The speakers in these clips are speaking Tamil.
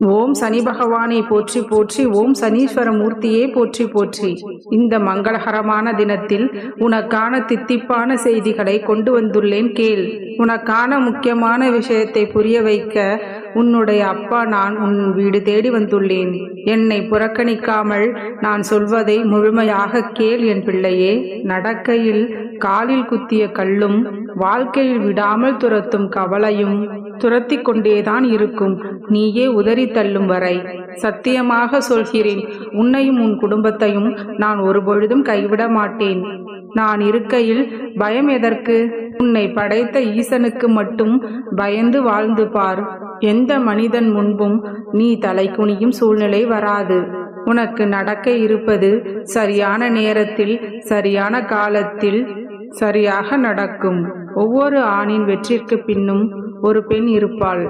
ஓம் சனி பகவானை போற்றி போற்றி, ஓம் சனீஸ்வர மூர்த்தியே போற்றி போற்றி. இந்த மங்களகரமான தினத்தில் உனக்கான தித்திப்பான செய்திகளை கொண்டு வந்துள்ளேன் கேள். உனக்கான முக்கியமான விஷயத்தை புரிய வைக்க உன்னுடைய அப்பா நான் உன் வீடு தேடி வந்துள்ளேன். என்னை புறக்கணிக்காமல் நான் சொல்வதை முழுமையாக கேள் என் பிள்ளையே. நடக்கையில் காலில் குத்திய கல்லும் வாழ்க்கையில் விடாமல் துரத்தும் கவலையும் துரத்தி கொண்டேதான் இருக்கும், நீயே உதறி தள்ளும் வரை. சத்தியமாக சொல்கிறேன், உன்னையும் உன் குடும்பத்தையும் நான் ஒருபொழுதும் கைவிட மாட்டேன். நான் இருக்கையில் பயம் எதற்கு? உன்னை படைத்த ஈசனுக்கு மட்டும் பயந்து வாழ்ந்து பார். எந்த மனிதன் முன்பும் நீ தலை குனியும் சூழ்நிலை வராது. உனக்கு நடக்க இருப்பது சரியான நேரத்தில் சரியான காலத்தில் சரியாக நடக்கும். ஒவ்வொரு ஆணின் வெற்றிக்கு பின்னும் ஒரு பெண் இருப்பாள்.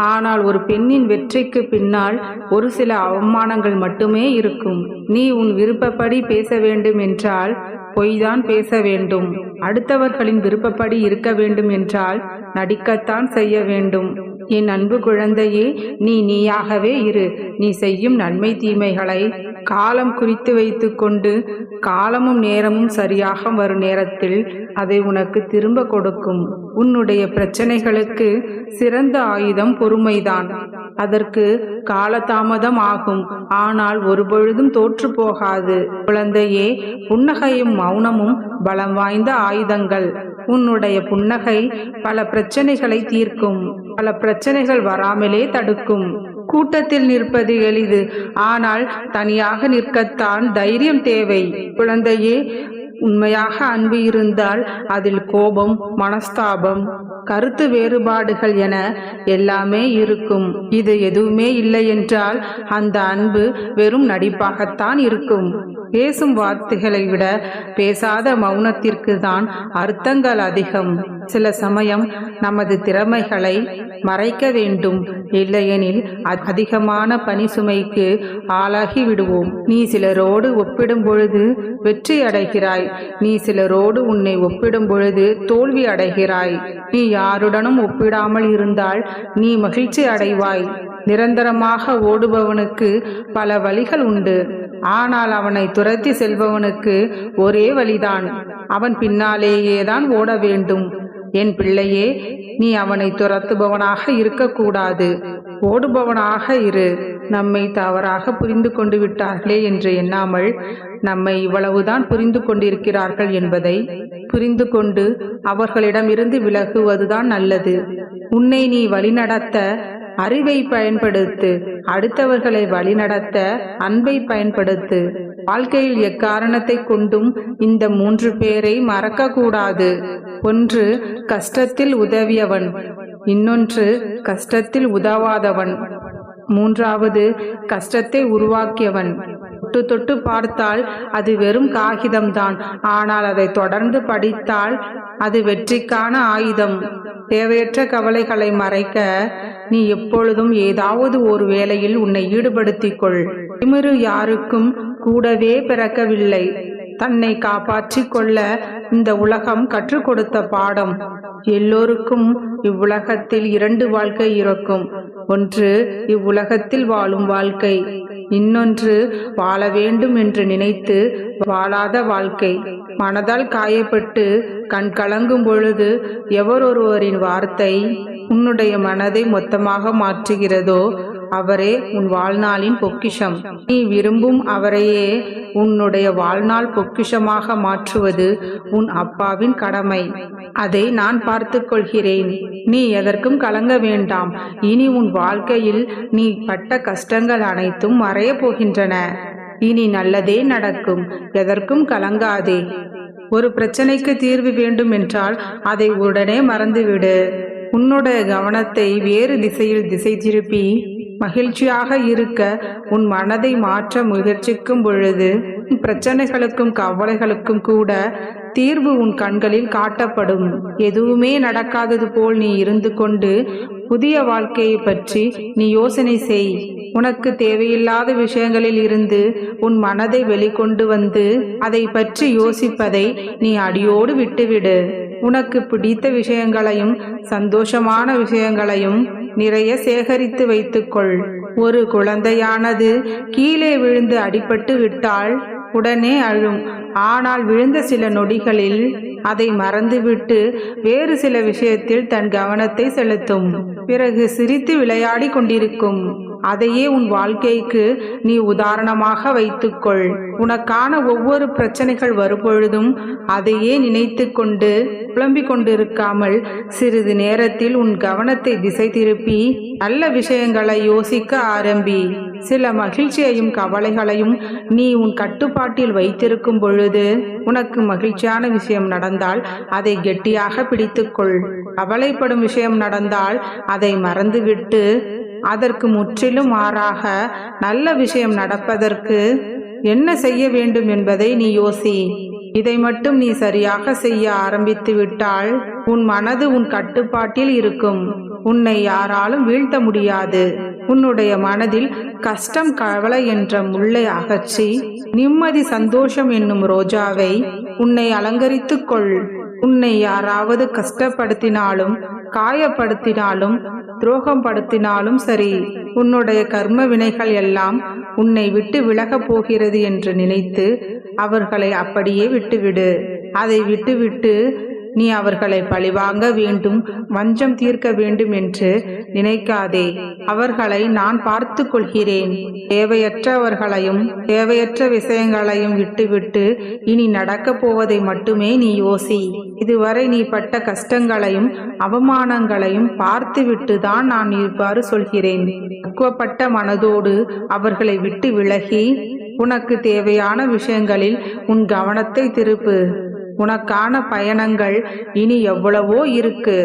ஆனால் ஒரு பெண்ணின் வெற்றிக்கு பின்னால் ஒரு சில அவமானங்கள் மட்டுமே இருக்கும். நீ உன் விருப்பப்படி பேச வேண்டும் என்றால் பொய்தான் பேச வேண்டும். அடுத்தவர்களின் விருப்பப்படி இருக்க வேண்டும் என்றால் நடிக்கத்தான் செய்ய வேண்டும். என் அன்பு குழந்தையே, நீ நீயாகவே இரு. நீ செய்யும் நன்மை தீமைகளை காலம் குறித்து வைத்து கொண்டு காலமும் நேரமும் சரியாக வரும் நேரத்தில் அதை உனக்கு திரும்ப கொடுக்கும். உன்னுடைய பிரச்சனைகளுக்கு சிறந்த ஆயுதம் பொறுமைதான். அதற்கு காலதாமதம் ஆகும், ஆனால் ஒருபொழுதும் தோற்று போகாது. குழந்தையே, புன்னகையும் மௌனமும் பலம் வாய்ந்த ஆயுதங்கள். உன்னுடைய புன்னகை பல பிரச்சனைகளை தீர்க்கும், பல பிரச்சனைகள் வராமலே தடுக்கும். கூட்டத்தில் நிற்பது எளிது, ஆனால் தனியாக நிற்கத்தான் தைரியம் தேவை. குழந்தையே, உண்மையாக அன்பு இருந்தால் அதில் கோபம், மனஸ்தாபம், கருத்து வேறுபாடுகள் என எல்லாமே இருக்கும். இது எதுவுமே இல்லை என்றால் அந்த அன்பு வெறும் நடிப்பாகத்தான் இருக்கும். பேசும் வார்த்தைகளை விட பேசாத மௌனத்திற்கு தான் அர்த்தங்கள் அதிகம். சில சமயம் நமது திறமைகளை மறைக்க வேண்டும், இல்லையெனில் அதிகமான பணி சுமைக்கு ஆளாகி விடுவோம். நீ சிலரோடு ஒப்பிடும் பொழுது வெற்றி அடைகிறாய், நீ சிலரோடு உன்னை ஒப்பிடும் பொழுது தோல்வி அடைகிறாய். நீ யாருடனும் ஒப்பிடாமல் இருந்தால் நீ மகிழ்ச்சி அடைவாய். நிரந்தரமாக ஓடுபவனுக்கு பல வழிகள் உண்டு, ஆனால் அவனை துரத்தி செல்பவனுக்கு ஒரே வழிதான். அவன் பின்னாலேயேதான் ஓட வேண்டும். என் பிள்ளையே, நீ அவனை துரத்துபவனாக இருக்கக்கூடாது, ஓடுபவனாக இரு. நம்மை தவறாக புரிந்து கொண்டு விட்டார்களே என்று எண்ணாமல் நம்மை இவ்வளவுதான் புரிந்து கொண்டிருக்கிறார்கள் என்பதை புரிந்து கொண்டு அவர்களிடமிருந்து விலகுவதுதான் நல்லது. உன்னை நீ வழிநடத்த அறிவை பயன்படுத்து, அடுத்தவர்களை வழிநடத்த அன்பை பயன்படுத்து. வாழ்க்கையில் எக்காரணத்தை கொண்டும் இந்த 3 பேரை மறக்க கூடாது. ஒன்று கஷ்டத்தில் உதவியவன், இன்னொன்று கஷ்டத்தில் உதவாதவன், மூன்றாவது கஷ்டத்தை உருவாக்கியவன். தொட்டு தொட்டு பார்த்தால் அது வெறும் காகிதம்தான், ஆனால் அதை தொடர்ந்து படித்தால் அது வெற்றிக்கான ஆயுதம். தேவையற்ற கவலைகளை மறைக்க நீ எப்பொழுதும் ஏதாவது ஒரு வேலையில் உன்னை ஈடுபடுத்திக் கொள். திமிரு யாருக்கும் கூடவே பிறக்கவில்லை. தன்னை காப்பாற்றிக் கொள்ள இந்த உலகம் கற்றுக் கொடுத்த பாடம். எல்லோருக்கும் இவ்வுலகத்தில் 2 வாழ்க்கை இருக்கும். ஒன்று இவ்வுலகத்தில் வாழும் வாழ்க்கை, இன்னொன்று வாழ வேண்டும் என்று நினைத்து வாழாத வாழ்க்கை. மனதால் காயப்பட்டு கண் கலங்கும் பொழுது எவரொருவரின் வார்த்தை உன்னுடைய மனதை மொத்தமாக மாற்றுகிறதோ அவரே உன் வாழ்நாளின் பொக்கிஷம். நீ விரும்பும் அவரையே உன்னுடைய வாழ்நாள் பொக்கிஷமாக மாற்றுவது உன் அப்பாவின் கடமை. அதை நான் பார்த்து கொள்கிறேன். நீ எதற்கும் கலங்க வேண்டாம். இனி உன் வாழ்க்கையில் நீ பட்ட கஷ்டங்கள் அனைத்தும் மறைய போகின்றன. இனி நல்லதே நடக்கும். எதற்கும் கலங்காதே. ஒரு பிரச்சனைக்கு தீர்வு வேண்டும் என்றால் அதை உடனே மறந்துவிடு. உன்னுடைய கவனத்தை வேறு திசையில் திசை திருப்பி மகிழ்ச்சியாக இருக்க உன் மனதை மாற்ற முயற்சிக்கும் பொழுது பிரச்சனைகளுக்கும் கவலைகளுக்கும் கூட தீர்வு உன் கண்களில் காட்டப்படும். எதுவுமே நடக்காதது போல் நீ இருந்து கொண்டு புதிய வாழ்க்கையை பற்றி நீ யோசனை செய். உனக்கு தேவையில்லாத விஷயங்களில் இருந்து உன் மனதை வெளிக்கொண்டு வந்து அதை பற்றி யோசிப்பதை நீ அடியோடு விட்டுவிடு. உனக்கு பிடித்த விஷயங்களையும் சந்தோஷமான விஷயங்களையும் நிறைய சேகரித்து வைத்துக்கொள். ஒரு குழந்தையானது கீழே விழுந்து அடிபட்டு விட்டால் உடனே அழும். ஆனால் விழுந்த சில நொடிகளில் அதை மறந்துவிட்டு வேறு சில விஷயத்தில் தன் கவனத்தை செலுத்தும். பிறகு சிரித்து விளையாடி கொண்டிருக்கும். அதையே உன் வாழ்க்கைக்கு நீ உதாரணமாக வைத்துக்கொள். உனக்கான ஒவ்வொரு பிரச்சனைகள் வரும்பொழுதும் அதையே நினைத்து கொண்டு புலம்பிக் கொண்டிருக்காமல் சிறிது நேரத்தில் உன் கவனத்தை திசை திருப்பி நல்ல விஷயங்களை யோசிக்க ஆரம்பி. சில மகிழ்ச்சியையும் கவலைகளையும் நீ உன் கட்டுப்பாட்டில் வைத்திருக்கும் பொழுது உனக்கு மகிழ்ச்சியான விஷயம் நடந்தால் அதை கெட்டியாக பிடித்துக்கொள். கவலைப்படும் விஷயம் நடந்தால் அதை மறந்துவிட்டு அதற்கு முற்றிலும் மாறாக நல்ல விஷயம் நடப்பதற்கு என்ன செய்ய வேண்டும் என்பதை நீ யோசி. இதை மட்டும் நீ சரியாக செய்ய ஆரம்பித்து விட்டால் உன் மனது உன் கட்டுப்பாட்டில் இருக்கும். உன்னை யாராலும் வீழ்த்த முடியாது. உன்னுடைய மனதில் கஷ்டம் கவலை என்ற முள்ளை அகற்றி நிம்மதி சந்தோஷம் என்னும் ரோஜாவை உன்னை அலங்கரித்துக் கொள். உன்னை யாராவது கஷ்டப்படுத்தினாலும் காயப்படுத்தினாலும் துரோகம் படுத்தினாலும் சரி, உன்னுடைய கர்ம வினைகள் எல்லாம் உன்னை விட்டு விலகப் போகிறது என்று நினைத்து அவர்களை அப்படியே விட்டுவிடு. அதை விட்டுவிட்டு நீ அவர்களை பழிவாங்க வேண்டும், வஞ்சம் தீர்க்க வேண்டும் என்று நினைக்காதே. அவர்களை நான் பார்த்து கொள்கிறேன். தேவையற்றவர்களையும் தேவையற்ற விஷயங்களையும் விட்டுவிட்டு இனி நடக்கப் போவதை மட்டுமே நீ யோசி. இதுவரை நீ பட்ட கஷ்டங்களையும் அவமானங்களையும் பார்த்துவிட்டு தான் நான் இவ்வாறு சொல்கிறேன். பக்குவப்பட்ட மனதோடு அவர்களை விட்டு விலகி உனக்கு தேவையான விஷயங்களில் உன் கவனத்தை திருப்பு. உனக்கான பயணங்கள் இனி எவ்வளவோ இருக்கு.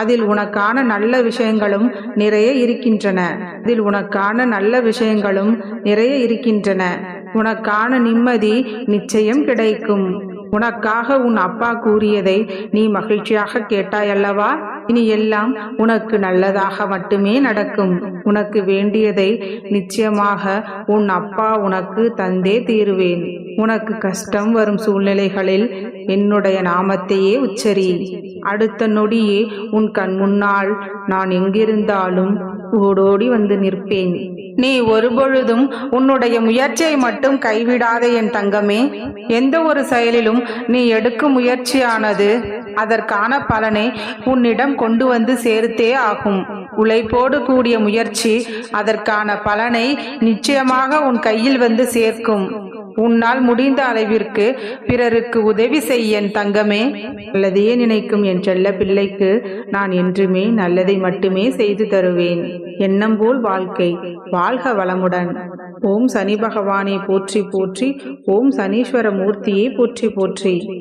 அதில் உனக்கான நல்ல விஷயங்களும் நிறைய இருக்கின்றன. உனக்கான நிம்மதி நிச்சயம் கிடைக்கும். உனக்காக உன் அப்பா கூறியதை நீ மகிழ்ச்சியாக கேட்டாயல்லவா? இனி எல்லாம் உனக்கு நல்லதாக மட்டுமே நடக்கும். உனக்கு வேண்டியதை நிச்சயமாக உன் அப்பா உனக்கு தந்தே தீருவேன். உனக்கு கஷ்டம் வரும் சூழ்நிலைகளில் என்னுடைய நாமத்தையே உச்சரி. அடுத்த நொடியே உன் கண் முன்னால் நான் எங்கிருந்தாலும் ஓடோடி வந்து நிற்பேன். நீ ஒருபொழுதும் உன்னுடைய முயற்சியை மட்டும் கைவிடாதே என் தங்கமே. எந்த ஒரு செயலிலும் நீ எடுக்கும் முயற்சியானது அதற்கான பலனை உன்னிடம் கொண்டு வந்து சேர்த்தே ஆகும். உழைப்போடு கூடிய முயற்சி அதற்கான பலனை நிச்சயமாக உன் கையில் வந்து சேர்க்கும். உன்னால் முடிந்த அளவிற்கு பிறருக்கு உதவி செய்ய என் தங்கமே. நல்லதையே நினைக்கும் என் செல்ல பிள்ளைக்கு நான் என்றுமே நல்லதை மட்டுமே செய்து தருவேன். எண்ணம் போல் வாழ்க்கை. வாழ்க வளமுடன். ஓம் சனி பகவானை போற்றி போற்றி. ஓம் சனீஸ்வர மூர்த்தியை போற்றி போற்றி.